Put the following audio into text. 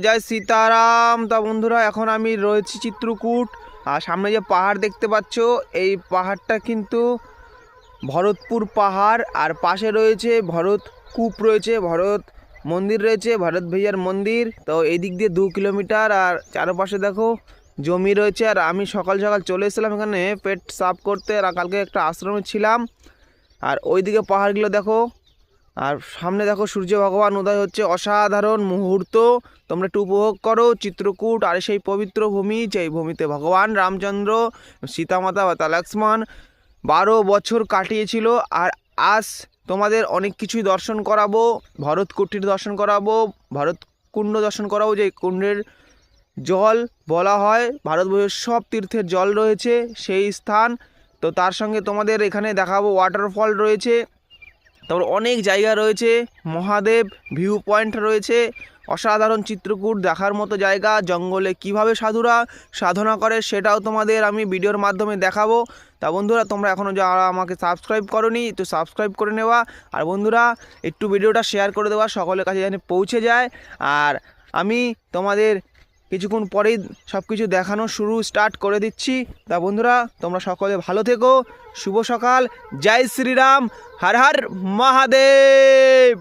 জয় সীতারাম। তা বন্ধুরা, এখন আমি রয়েছি চিত্রকূট। আর সামনে যে পাহাড় দেখতে পাচ্ছ, এই পাহাড়টা কিন্তু ভরতপুর পাহাড়। আর পাশে রয়েছে ভরত কূপ, রয়েছে ভরত মন্দির, রয়েছে ভরত ভাইয়ার মন্দির। তো এই দিক দিয়ে 2 কিলোমিটার। আর চারপাশে দেখো জমি রয়েছে। আর আমি সকাল সকাল চলে এসেছিলাম এখানে পেট সাফ করতে। আর কালকে একটা আশ্রমে ছিলাম। আর ওইদিকে পাহাড়গুলো দেখো। আর সামনে দেখো সূর্য ভগবান উদয় হচ্ছে, অসাধারণ মুহূর্ত। তোমরা একটু উপভোগ করো চিত্রকূট। আর সেই পবিত্র ভূমি, যেই ভূমিতে ভগবান রামচন্দ্র, সীতামাতা বা লক্ষ্মণ 12 বছর কাটিয়েছিল। আর আজ তোমাদের অনেক কিছুই দর্শন করাবো। ভরত কুটির দর্শন করাবো, ভরত কুণ্ড দর্শন করাবো। যে কুণ্ডের জল বলা হয় ভারতবর্ষের সব তীর্থের জল রয়েছে সেই স্থান। তো তার সঙ্গে তোমাদের এখানে দেখাবো ওয়াটারফল রয়েছে, তারপর অনেক জায়গা রয়েছে, মহাদেব ভিউ পয়েন্ট রয়েছে। অসাধারণ চিত্রকূট দেখার মতো জায়গা। জঙ্গলে কিভাবে সাধুরা সাধনা করে সেটাও তোমাদের আমি ভিডিওর মাধ্যমে দেখাবো। তা বন্ধুরা, তোমরা এখনও যারা আমাকে সাবস্ক্রাইব করোনি, একটু সাবস্ক্রাইব করে নেওয়া। আর বন্ধুরা, একটু ভিডিওটা শেয়ার করে দেওয়া, সকলের কাছে যেন পৌঁছে যায়। আর আমি তোমাদের কিছুক্ষণ পরেই সব কিছু দেখানো স্টার্ট করে দিচ্ছি। তা বন্ধুরা, তোমরা সকলে ভালো থেকো। শুভ সকাল। জয় শ্রীরাম। হর হর মহাদেব।